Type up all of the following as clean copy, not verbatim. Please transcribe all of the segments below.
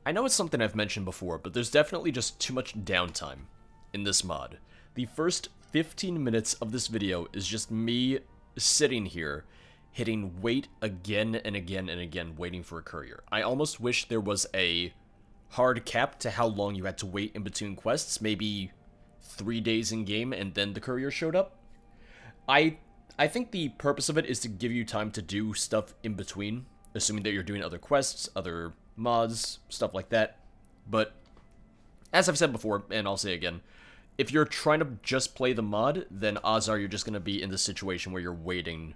I know it's something I've mentioned before, but there's definitely just too much downtime in this mod. The first 15 minutes of this video is just me sitting here, hitting wait again and again and again, waiting for a courier. I almost wish there was a hard cap to how long you had to wait in between quests, maybe 3 days in game and then the courier showed up. I think the purpose of it is to give you time to do stuff in between, assuming that you're doing other quests, other mods, stuff like that. But as I've said before, and I'll say again, if you're trying to just play the mod, then odds are you're just going to be in this situation where you're waiting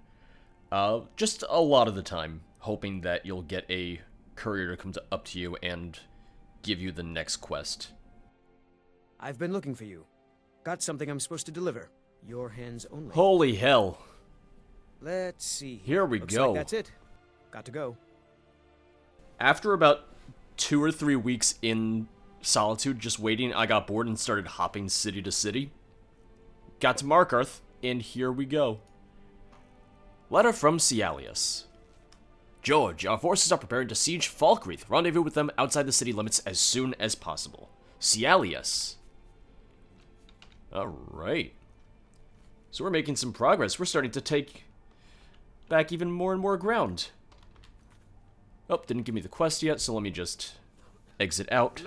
just a lot of the time, hoping that you'll get a courier to come up to you and give you the next quest. I've been looking for you. Got something I'm supposed to deliver. Your hands only. Holy hell. Let's see. Here we Looks go. like that's it. Got to go. After about 2 or 3 weeks in solitude just waiting, I got bored and started hopping city to city. Got to Markarth, and here we go. Letter from C-Elias. George, our forces are preparing to siege Falkreath. Rendezvous with them outside the city limits as soon as possible. C-Elias. Alright. So we're making some progress. We're starting to take back even more and more ground. Oh, didn't give me the quest yet, so let me just exit out.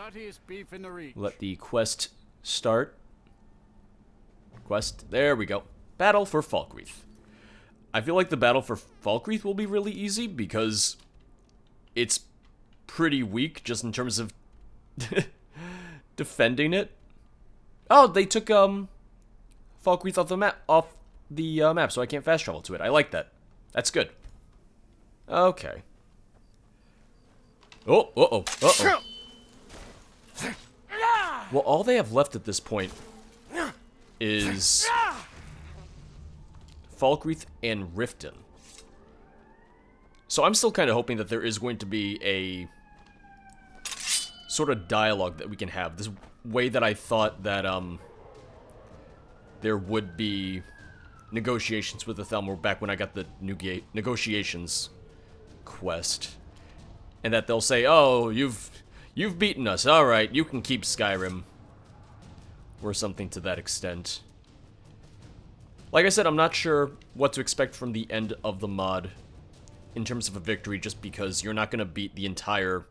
Let the quest start. Quest, there we go. Battle for Falkreath. I feel like the battle for Falkreath will be really easy because it's pretty weak just in terms of defending it. Oh, they took Falkreath off the map, so I can't fast travel to it. I like that. That's good. Okay. Oh, uh-oh, uh-oh. Well, all they have left at this point is Falkreath and Rifton. So I'm still kind of hoping that there is going to be a sort of dialogue that we can have. This way that I thought that there would be negotiations with the Thalmor back when I got the negotiations quest. And that they'll say, oh, you've beaten us. Alright, you can keep Skyrim. Or something to that extent. Like I said, I'm not sure what to expect from the end of the mod in terms of a victory, just because you're not going to beat the entire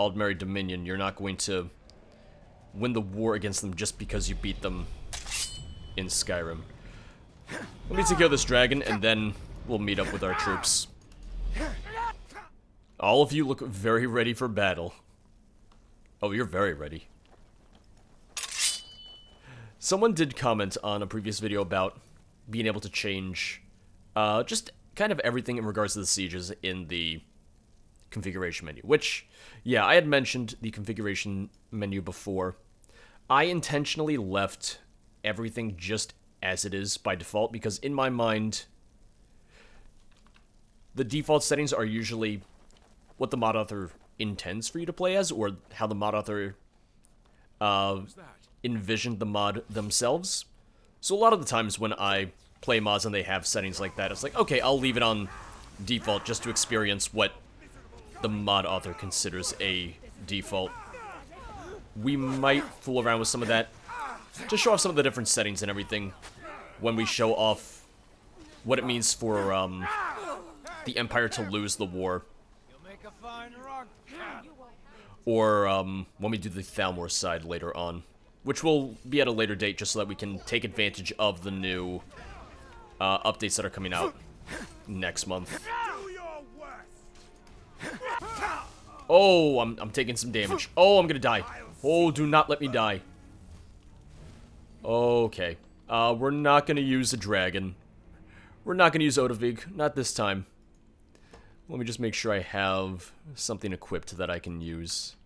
Aldmeri Dominion. You're not going to win the war against them just because you beat them in Skyrim. Let me take care of this dragon, and then we'll meet up with our troops. All of you look very ready for battle. Oh, you're very ready. Someone did comment on a previous video about being able to change just kind of everything in regards to the sieges in the configuration menu, which, yeah, I had mentioned the configuration menu before. I intentionally left everything just as it is by default, because in my mind, the default settings are usually what the mod author intends for you to play as, or how the mod author envisioned the mod themselves. So a lot of the times when I play mods and they have settings like that, it's like, okay, I'll leave it on default just to experience what the mod author considers a default. We might fool around with some of that to show off some of the different settings and everything when we show off what it means for the Empire to lose the war. Or when we do the Thalmor side later on, which will be at a later date just so that we can take advantage of the new updates that are coming out next month. Oh, I'm taking some damage. Oh, I'm gonna die. Oh, do not let me die. Okay. We're not gonna use a dragon. We're not gonna use Odavig. Not this time. Let me just make sure I have something equipped that I can use.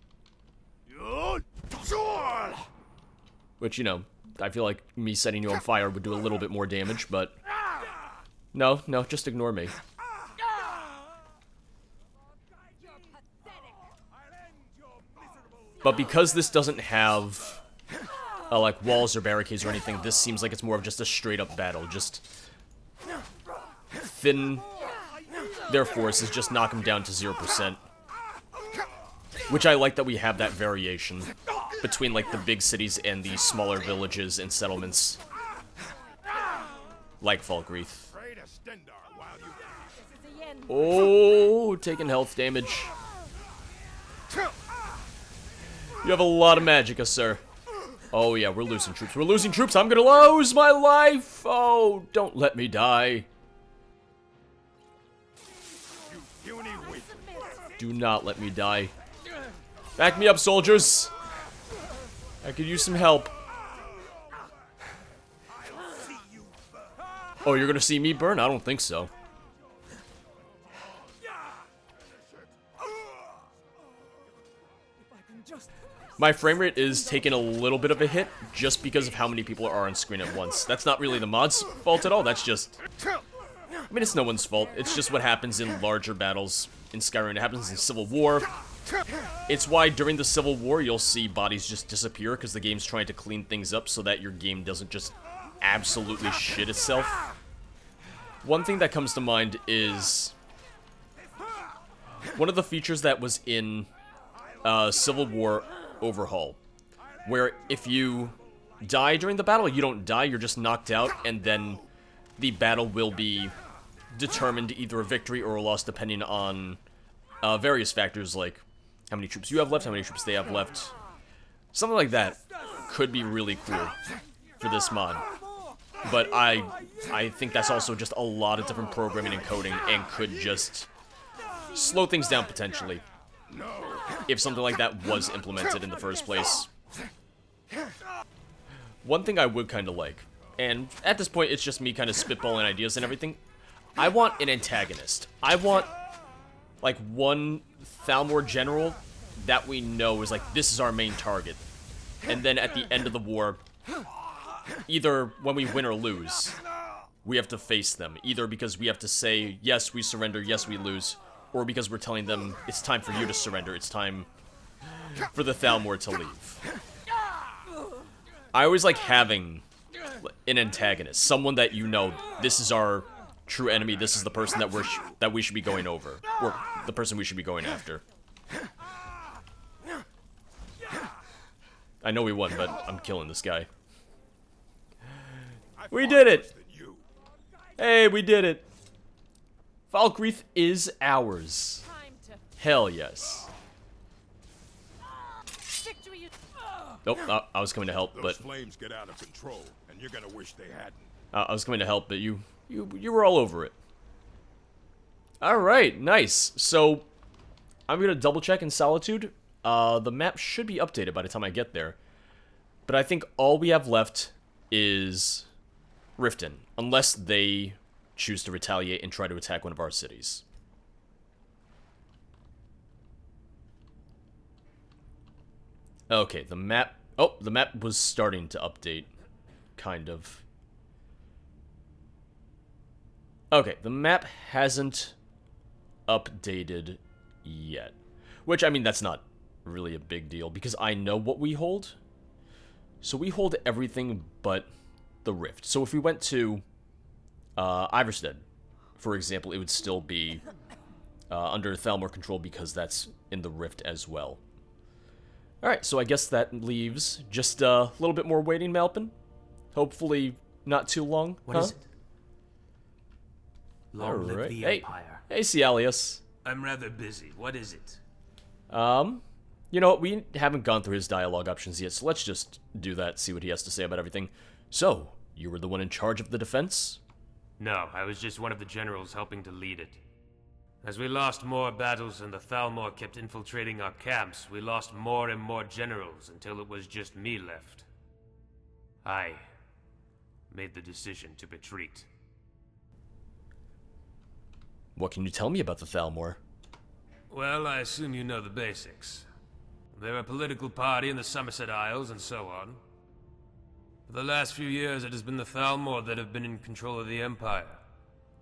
Which, you know, I feel like me setting you on fire would do a little bit more damage, but... No, just ignore me. But because this doesn't have, like, walls or barricades or anything, this seems like it's more of just a straight-up battle. Just thin their forces, just knock them down to 0%. Which I like that we have that variation between, like, the big cities and the smaller villages and settlements. Like Falkreath. Oh, taking health damage. You have a lot of magicka, sir. Oh yeah, we're losing troops. We're losing troops. I'm gonna lose my life. Oh, don't let me die. Do not let me die. Back me up, soldiers. I could use some help. Oh, you're gonna see me burn? I don't think so. My frame rate is taking a little bit of a hit just because of how many people are on screen at once. That's not really the mod's fault at all. That's just... I mean, it's no one's fault. It's just what happens in larger battles in Skyrim. It happens in Civil War. It's why during the Civil War you'll see bodies just disappear because the game's trying to clean things up so that your game doesn't just absolutely shit itself. One thing that comes to mind is one of the features that was in Civil War Overhaul, where if you die during the battle, you don't die, you're just knocked out, and then the battle will be determined either a victory or a loss depending on various factors like how many troops you have left, how many troops they have left. Something like that could be really cool for this mod. But I think that's also just a lot of different programming and coding and could just slow things down potentially if something like that was implemented in the first place. One thing I would kind of like, and at this point it's just me kind of spitballing ideas and everything, I want an antagonist. I want, like, one Thalmor general that we know is like, this is our main target. And then at the end of the war, either when we win or lose, we have to face them. Either because we have to say, yes, we surrender, yes, we lose, or because we're telling them, it's time for you to surrender, it's time for the Thalmor to leave. I always like having an antagonist, someone that you know, this is our true enemy, this is the person that we should be going over, or the person we should be going after. I know we won, but I'm killing this guy. We did it! Hey, we did it! Falkreath is ours. Hell yes. Nope, I was coming to help, but flames get out of control, and you're gonna wish they hadn't. I was coming to help, but you were all over it. All right, nice. So I'm gonna double check in Solitude. The map should be updated by the time I get there, but I think all we have left is Rifton, unless they choose to retaliate and try to attack one of our cities. Okay, the map... Oh, the map was starting to update. Kind of. Okay, the map hasn't updated yet. Which, I mean, that's not really a big deal, because I know what we hold. So we hold everything but the Rift. So if we went to Iverstead, for example, it would still be under Thalmor control because that's in the Rift as well. Alright, so I guess that leaves just a little bit more waiting, Malpin. Hopefully not too long. What is it? Long live the Hey. Empire. Hey, C-Elias. I'm rather busy. What is it? You know what, we haven't gone through his dialogue options yet, so let's just do that, see what he has to say about everything. So, you were the one in charge of the defense? No, I was just one of the generals helping to lead it. As we lost more battles and the Thalmor kept infiltrating our camps, we lost more and more generals until it was just me left. I made the decision to retreat. What can you tell me about the Thalmor? Well, I assume you know the basics. They're a political party in the Somerset Isles and so on. For the last few years, it has been the Thalmor that have been in control of the Empire.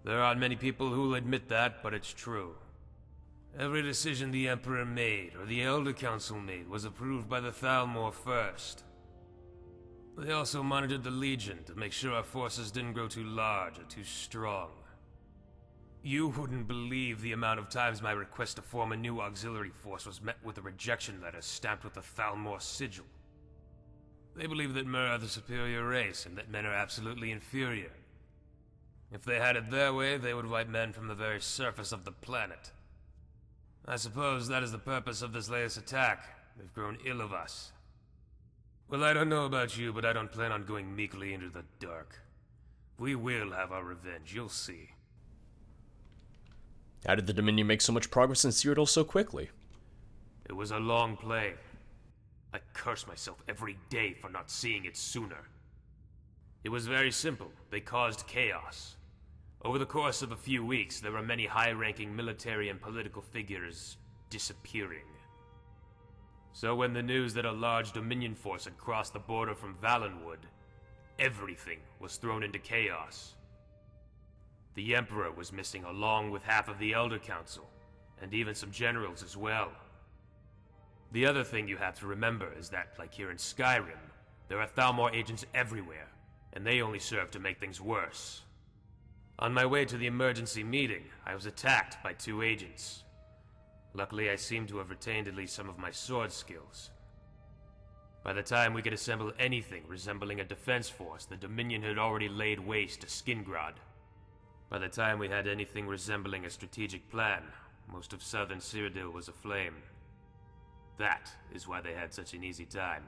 There aren't many people who will admit that, but it's true. Every decision the Emperor made, or the Elder Council made, was approved by the Thalmor first. They also monitored the Legion to make sure our forces didn't grow too large or too strong. You wouldn't believe the amount of times my request to form a new auxiliary force was met with a rejection letter stamped with the Thalmor sigil. They believe that Mer are the superior race, and that men are absolutely inferior. If they had it their way, they would wipe men from the very surface of the planet. I suppose that is the purpose of this latest attack. They've grown ill of us. Well, I don't know about you, but I don't plan on going meekly into the dark. We will have our revenge, you'll see. How did the Dominion make so much progress in Cyrodiil so quickly? It was a long play. I curse myself every day for not seeing it sooner. It was very simple. They caused chaos. Over the course of a few weeks, there were many high-ranking military and political figures disappearing. So when the news that a large Dominion force had crossed the border from Valenwood, everything was thrown into chaos. The Emperor was missing along with half of the Elder Council, and even some generals as well. The other thing you have to remember is that, like here in Skyrim, there are Thalmor agents everywhere, and they only serve to make things worse. On my way to the emergency meeting, I was attacked by 2 agents. Luckily, I seem to have retained at least some of my sword skills. By the time we could assemble anything resembling a defense force, the Dominion had already laid waste to Skingrad. By the time we had anything resembling a strategic plan, most of southern Cyrodiil was aflame. That is why they had such an easy time.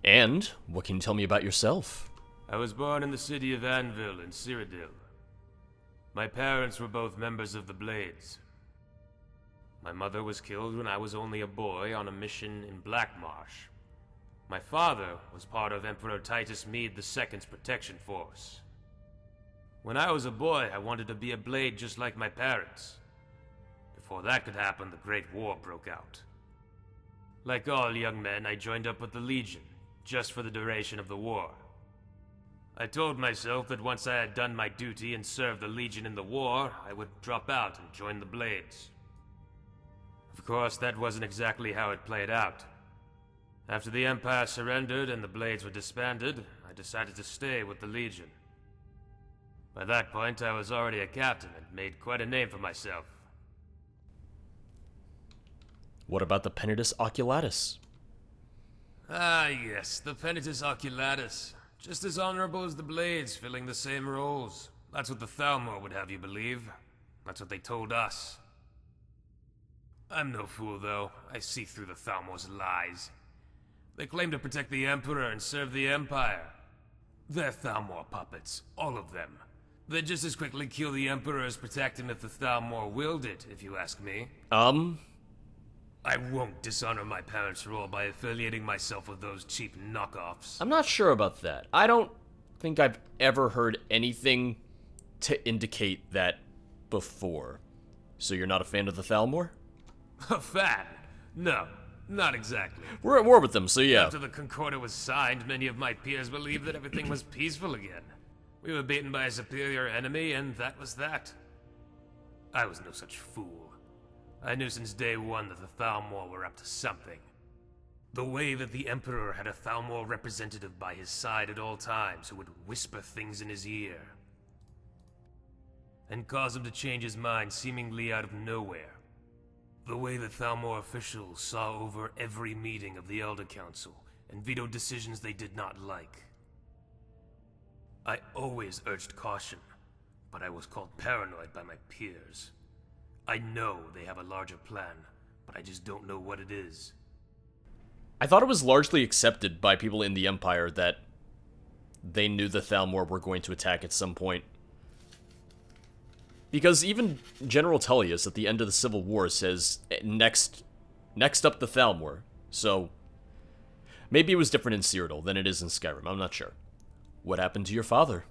And what can you tell me about yourself? I was born in the city of Anvil in Cyrodiil. My parents were both members of the Blades. My mother was killed when I was only a boy on a mission in Blackmarsh. My father was part of Emperor Titus Mede II's protection force. When I was a boy, I wanted to be a Blade just like my parents. Before that could happen, the Great War broke out. Like all young men, I joined up with the Legion, just for the duration of the war. I told myself that once I had done my duty and served the Legion in the war, I would drop out and join the Blades. Of course, that wasn't exactly how it played out. After the Empire surrendered and the Blades were disbanded, I decided to stay with the Legion. By that point, I was already a captain and made quite a name for myself. What about the Penitus Oculatus? Ah, yes, the Penitus Oculatus. Just as honorable as the Blades, filling the same roles. That's what the Thalmor would have you believe. That's what they told us. I'm no fool, though. I see through the Thalmor's lies. They claim to protect the Emperor and serve the Empire. They're Thalmor puppets, all of them. They'd just as quickly kill the Emperor as protect him if the Thalmor willed it, if you ask me. I won't dishonor my parents' role by affiliating myself with those cheap knockoffs. I'm not sure about that. I don't think I've ever heard anything to indicate that before. So you're not a fan of the Thalmor? A fan? No, not exactly. We're at war with them, so yeah. After the Concordat was signed, many of my peers believed that everything was peaceful again. We were beaten by a superior enemy, and that was that. I was no such fool. I knew since day one that the Thalmor were up to something. The way that the Emperor had a Thalmor representative by his side at all times who would whisper things in his ear. And cause him to change his mind seemingly out of nowhere. The way that Thalmor officials saw over every meeting of the Elder Council and vetoed decisions they did not like. I always urged caution, but I was called paranoid by my peers. I know they have a larger plan, but I just don't know what it is. I thought it was largely accepted by people in the Empire that they knew the Thalmor were going to attack at some point. Because even General Tullius at the end of the Civil War says, next up the Thalmor. So, maybe it was different in Cyrodiil than it is in Skyrim, I'm not sure. What happened to your father?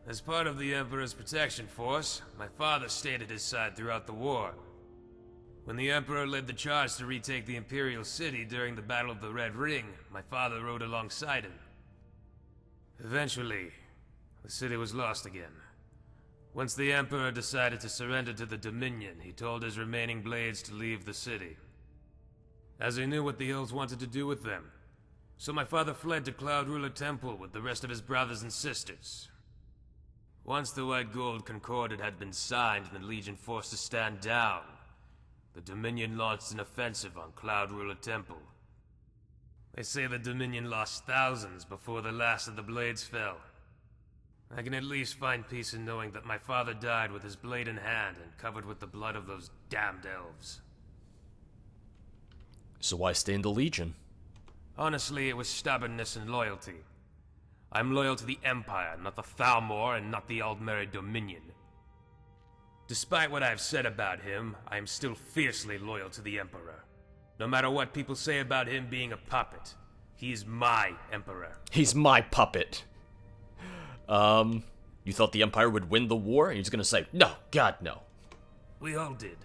As part of the Emperor's protection force, my father stayed at his side throughout the war. When the Emperor led the charge to retake the Imperial City during the Battle of the Red Ring, my father rode alongside him. Eventually, the city was lost again. Once the Emperor decided to surrender to the Dominion, he told his remaining Blades to leave the city, as he knew what the Elves wanted to do with them. So my father fled to Cloud Ruler Temple with the rest of his brothers and sisters. Once the White Gold Concordat had been signed and the Legion forced to stand down, the Dominion launched an offensive on Cloud Ruler Temple. They say the Dominion lost thousands before the last of the blades fell. I can at least find peace in knowing that my father died with his blade in hand and covered with the blood of those damned elves. So why stay in the Legion? Honestly, it was stubbornness and loyalty. I'm loyal to the Empire, not the Thalmor and not the Aldmeri Dominion. Despite what I've said about him, I am still fiercely loyal to the Emperor. No matter what people say about him being a puppet, he's my Emperor. He's my puppet. You thought the Empire would win the war? And he's gonna say, no, God, no. We all did.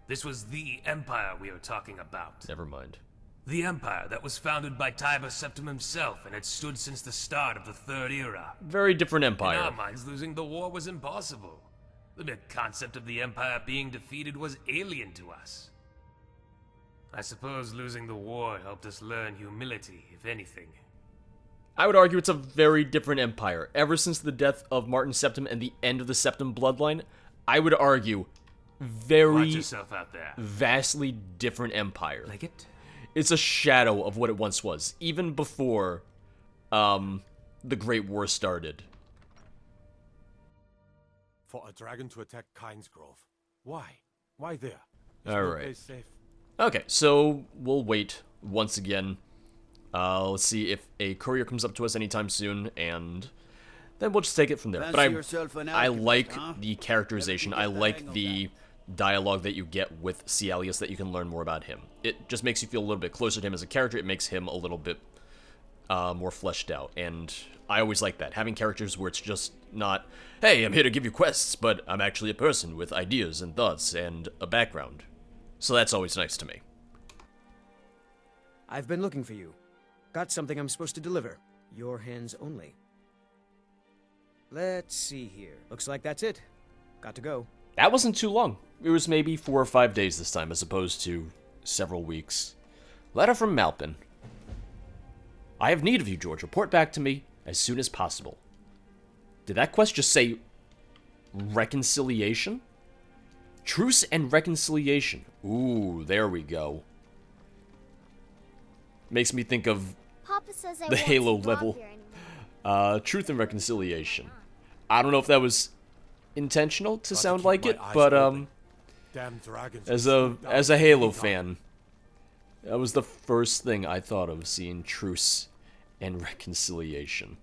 This was the Empire we are talking about. Never mind. The Empire that was founded by Tiber Septim himself and had stood since the start of the Third Era. Very different empire. In our minds, losing the war was impossible. The mere concept of the Empire being defeated was alien to us. I suppose losing the war helped us learn humility, if anything. I would argue it's a very different empire. Ever since the death of Martin Septim and the end of the Septim bloodline, I would argue very Watch yourself out there. vastly different empire. Like it? It's a shadow of what it once was, even before the Great War started. For a dragon to attack Kynesgrove. Why? Why there? All no right. place safe. Okay, so we'll wait once again. Let's see if a courier comes up to us anytime soon, and then we'll just take it from there. Fancy yourself an I alchemist, like huh? the characterization. I Never get the like hang of the dialogue that you get with C-Elias, that you can learn more about him. It just makes you feel a little bit closer to him as a character. It makes him a little bit more fleshed out, and I always like that. Having characters where it's just not, hey, I'm here to give you quests, but I'm actually a person with ideas and thoughts and a background. So that's always nice to me. I've been looking for you. Got something I'm supposed to deliver. Your hands only. Let's see here. Looks like that's it. Got to go. That wasn't too long. It was maybe 4 or 5 days this time, as opposed to several weeks. Letter from Malpin. I have need of you, George. Report back to me as soon as possible. Did that quest just say reconciliation? Truce and reconciliation. Ooh, there we go. Makes me think of Papa says I the won't Halo belong level. here anymore. Truth and reconciliation. I don't know if that was intentional to Got sound keep like my it, eyes but open. Damn dragons as will shoot a down Halo any fan, that was the first thing I thought of, seeing truce and reconciliation.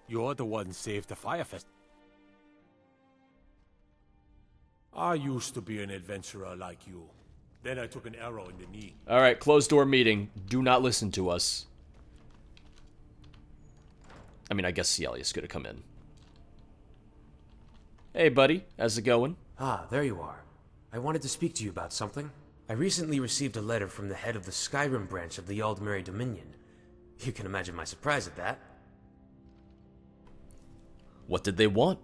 You're the one saved the Firefest. I used to be an adventurer like you. Then I took an arrow in the knee. Alright, closed door meeting. Do not listen to us. I mean, I guess C-Elias could have come in. Hey, buddy. How's it going? Ah, there you are. I wanted to speak to you about something. I recently received a letter from the head of the Skyrim branch of the Aldmeri Dominion. You can imagine my surprise at that. What did they want?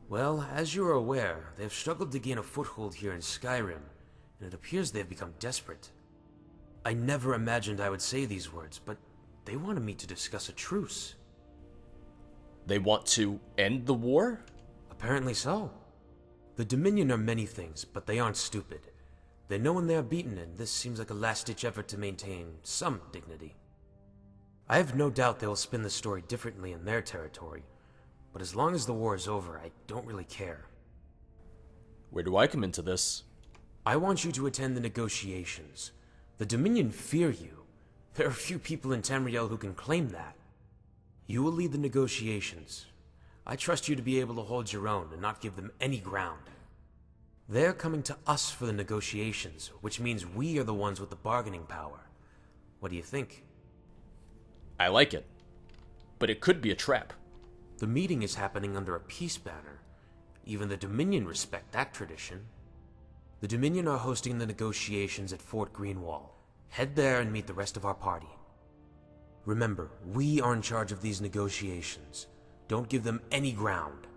Well, as you are aware, they have struggled to gain a foothold here in Skyrim, and it appears they have become desperate. I never imagined I would say these words, but they wanted me to discuss a truce. They want to end the war? Apparently so. The Dominion are many things, but they aren't stupid. They know when they are beaten, and this seems like a last-ditch effort to maintain some dignity. I have no doubt they will spin the story differently in their territory, but as long as the war is over, I don't really care. Where do I come into this? I want you to attend the negotiations. The Dominion fear you. There are few people in Tamriel who can claim that. You will lead the negotiations. I trust you to be able to hold your own and not give them any ground. They're coming to us for the negotiations, which means we are the ones with the bargaining power. What do you think? I like it. But it could be a trap. The meeting is happening under a peace banner. Even the Dominion respect that tradition. The Dominion are hosting the negotiations at Fort Greenwall. Head there and meet the rest of our party. Remember, we are in charge of these negotiations. Don't give them any ground.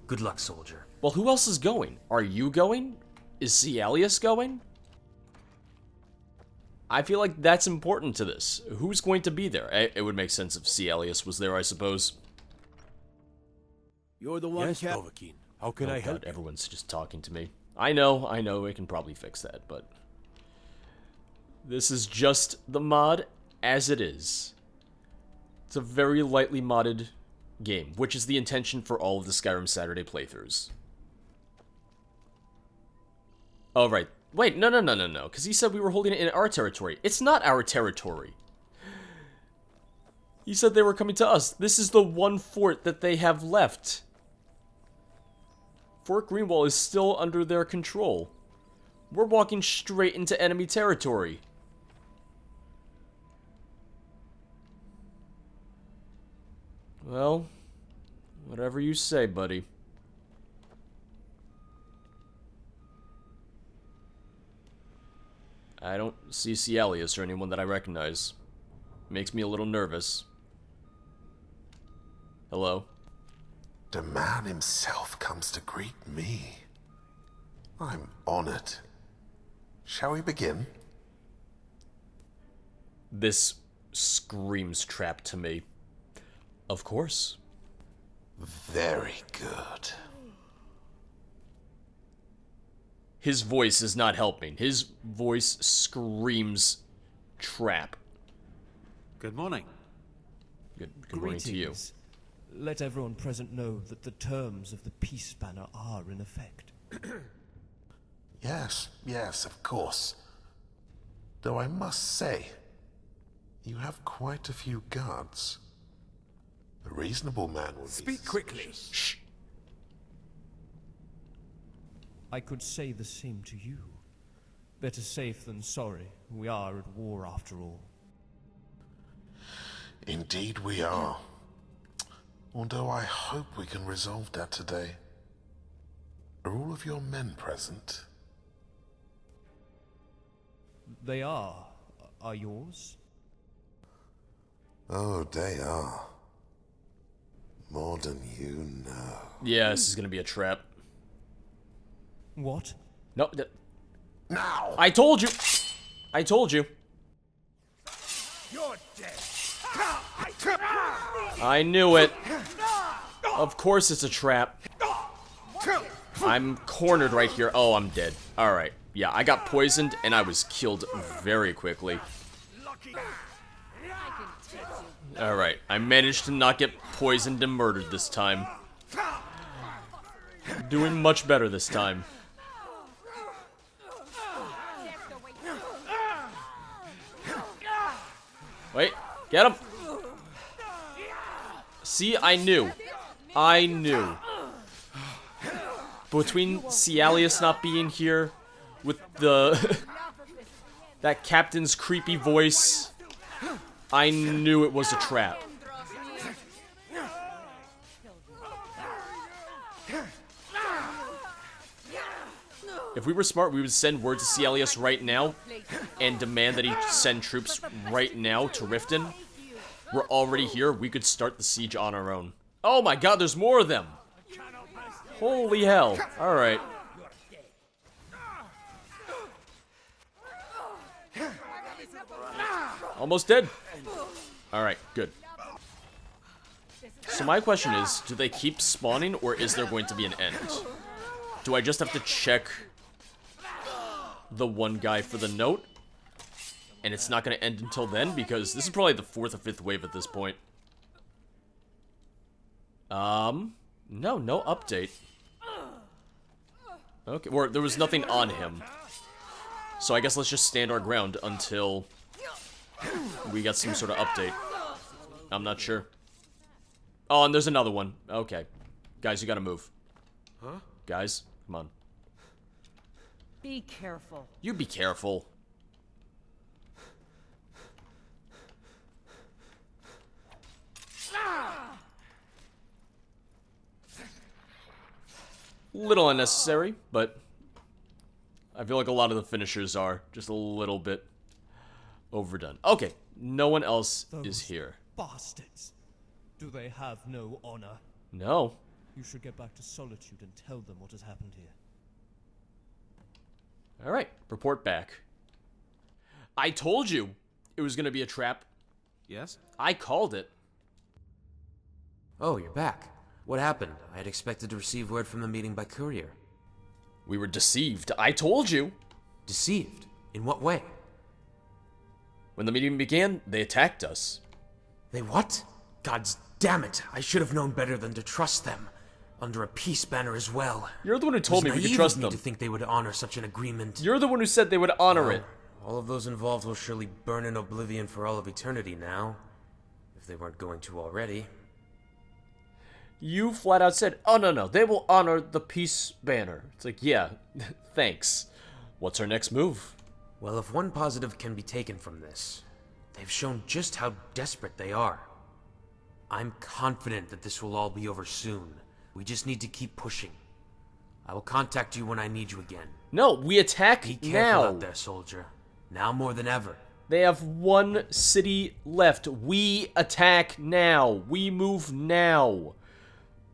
Good luck, soldier. Well, who else is going? Are you going? Is C-Elias going? I feel like that's important to this. Who's going to be there? It would make sense if C-Elias was there, I suppose. You're the one, yes, Dovahkiin. How can Oh I god, help? everyone's just talking to me. I know, we can probably fix that, but... This is just the mod as it is. It's a very lightly modded game, which is the intention for all of the Skyrim Saturday playthroughs. Oh, right. Wait, no, because he said we were holding it in our territory. It's not our territory. He said they were coming to us. This is the one fort that they have left. Fort Greenwall is still under their control. We're walking straight into enemy territory. Well, whatever you say, buddy. I don't see C-Elias or anyone that I recognize. Makes me a little nervous. Hello? The man himself comes to greet me. I'm honored. Shall we begin? This screams trap to me. Of course. Very good. His voice is not helping. His voice screams trap. Good morning. Good morning to you. Let everyone present know that the terms of the peace banner are in effect. Yes, of course. Though I must say, you have quite a few guards. A reasonable man would Speak quickly. Shh. I could say the same to you. Better safe than sorry. We are at war after all. Indeed we are. Although I hope we can resolve that today. Are all of your men present? They are. Are yours? Oh, they are. More than you know. Yeah, this is gonna be a trap. What? No, Now! I told you! I told you. You're dead. I knew it. Of course it's a trap. I'm cornered right here. Oh, I'm dead. Alright. Yeah, I got poisoned and I was killed very quickly. Alright, I managed to not get poisoned and murdered this time. Doing much better this time. Wait, get him! See, I knew. I knew. Between C-Elias not being here, with the... that captain's creepy voice, I knew it was a trap. If we were smart, we would send word to C-Elias right now and demand that he send troops right now to Rifton. We're already here. We could start the siege on our own. Oh my god, there's more of them! Holy hell. Alright. Almost dead. Alright, good. So my question is, do they keep spawning or is there going to be an end? Do I just have to check the one guy for the note? And it's not going to end until then? Because this is probably the 4th or 5th wave at this point. No update. Okay, or there was nothing on him. So I guess let's just stand our ground until we get some sort of update. I'm not sure. Oh, and there's another one. Okay. Guys, you gotta move. Huh? Guys, come on. Be careful. You be careful. Little unnecessary, but I feel like a lot of the finishers are just a little bit overdone. Okay, no one else is here. Bastards. Do they have no honor? No. You should get back to Solitude and tell them what has happened here. Alright, report back. I told you it was gonna be a trap. Yes? I called it. Oh, you're back. What happened? I had expected to receive word from the meeting by courier. We were deceived. I told you. Deceived? In what way? When the meeting began, they attacked us. They what? Gods damn it! I should have known better than to trust them. Under a peace banner as well. You're the one who told me we could It was trust naive of me them. to think they would honor such an agreement. You're the one who said they would honor it. All of those involved will surely burn in oblivion for all of eternity now. If they weren't going to already. You flat out said, oh no, they will honor the peace banner. It's like, yeah, thanks. What's our next move? Well, if one positive can be taken from this, they've shown just how desperate they are. I'm confident that this will all be over soon. We just need to keep pushing. I will contact you when I need you again. No, we attack Be careful now. out there, soldier. Now more than ever. They have one city left. We attack now. We move now.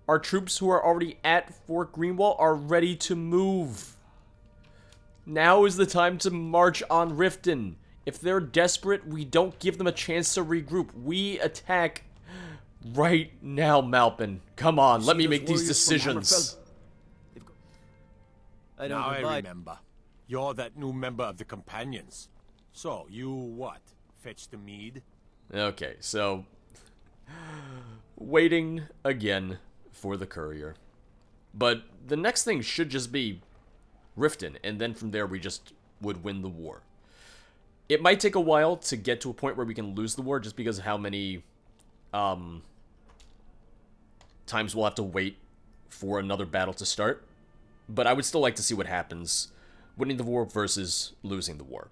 Our troops who are already at Fort Greenwall are ready to move. Now is the time to march on Rifton. If they're desperate, we don't give them a chance to regroup. We attack right now, Malpin. Come on, let me make these decisions. I remember. You're that new member of the Companions. So, you what? Fetch the mead? Okay, so waiting again for the courier. But the next thing should just be Rifton, and then from there we just would win the war. It might take a while to get to a point where we can lose the war just because of how many times we'll have to wait for another battle to start. But I would still like to see what happens winning the war versus losing the war.